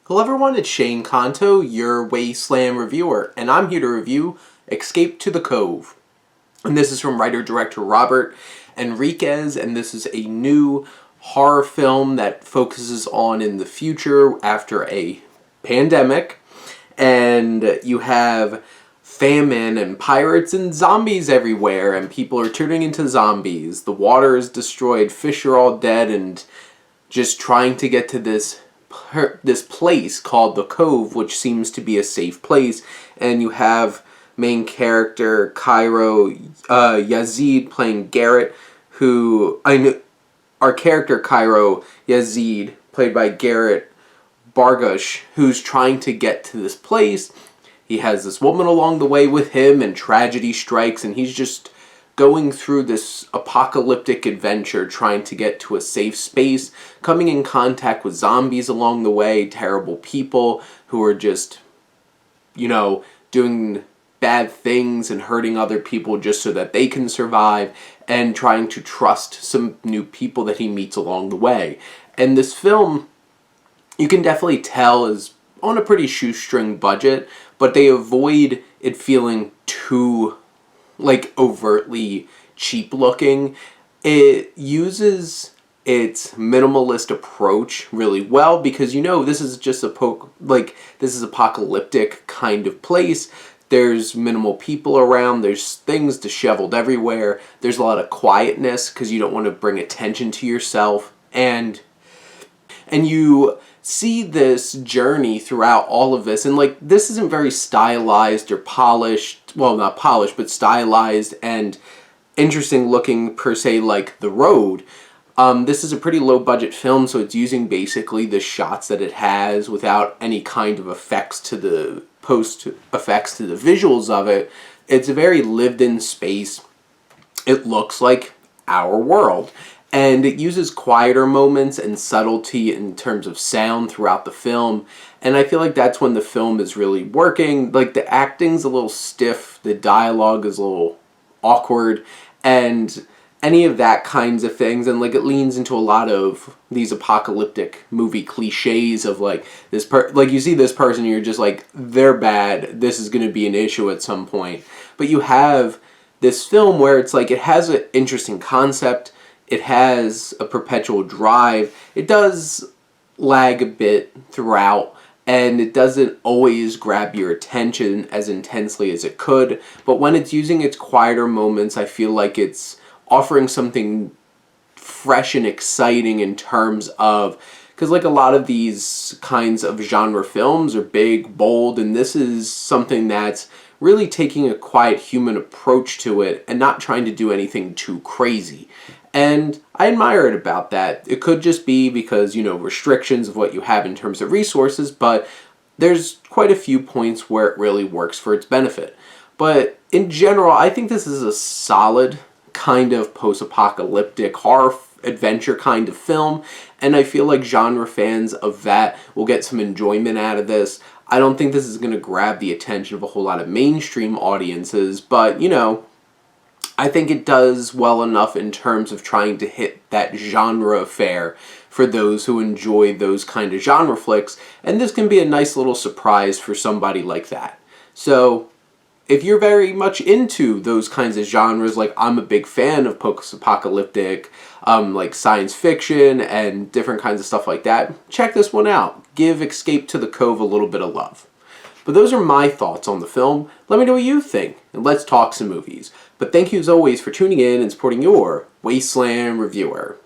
Hello everyone, it's Shane Kanto, your Wasteland reviewer, and I'm here to review Escape to the Cove. And this is from writer-director Robert Enriquez, and this is a new horror film that focuses on in the future after a pandemic. And you have famine and pirates and zombies everywhere, and people are turning into zombies. The water is destroyed, fish are all dead, and just trying to get to this place called the Cove, which seems to be a safe place. And you have main character CAIRO YAZID playing Garrett, our character CAIRO YAZID, played by Garrett Barghash, who's trying to get to this place. He has this woman along the way with him, and tragedy strikes, and he's just going through this apocalyptic adventure trying to get to a safe space, coming in contact with zombies along the way, terrible people who are just, doing bad things and hurting other people just so that they can survive, and trying to trust some new people that he meets along the way. And this film, you can definitely tell, is on a pretty shoestring budget, but they avoid it feeling too overtly cheap looking. It uses its minimalist approach really well because this is just this is apocalyptic kind of place. There's minimal people around, there's things disheveled everywhere, there's a lot of quietness because you don't want to bring attention to yourself, and you see this journey throughout all of this, and this isn't very stylized or polished, well, not polished, but stylized and interesting looking per se like The Road. This is a pretty low budget film, so it's using basically the shots that it has without any kind of effects to the post effects to the visuals of it. It's a very lived in space. It looks like our world. And it uses quieter moments and subtlety in terms of sound throughout the film. And I feel like that's when the film is really working. The acting's a little stiff, the dialogue is a little awkward, and any of that kinds of things. And it leans into a lot of these apocalyptic movie cliches of you see this person, you're just they're bad, this is going to be an issue at some point. But you have this film where it's it has an interesting concept. It has a perpetual drive. It does lag a bit throughout, and it doesn't always grab your attention as intensely as it could. But when it's using its quieter moments, I feel like it's offering something fresh and exciting in terms of, because a lot of these kinds of genre films are big, bold, and this is something that's really taking a quiet human approach to it and not trying to do anything too crazy. And I admire it about that. It could just be because, restrictions of what you have in terms of resources, but there's quite a few points where it really works for its benefit. But in general, I think this is a solid kind of post-apocalyptic horror adventure kind of film, and I feel like genre fans of that will get some enjoyment out of this. I don't think this is going to grab the attention of a whole lot of mainstream audiences, but, I think it does well enough in terms of trying to hit that genre fare for those who enjoy those kind of genre flicks, and this can be a nice little surprise for somebody like that. So, if you're very much into those kinds of genres, I'm a big fan of post-apocalyptic, science fiction and different kinds of stuff like that, check this one out. Give Escape to the Cove a little bit of love. But those are my thoughts on the film. Let me know what you think, and let's talk some movies. But thank you as always for tuning in and supporting your Wasteland reviewer.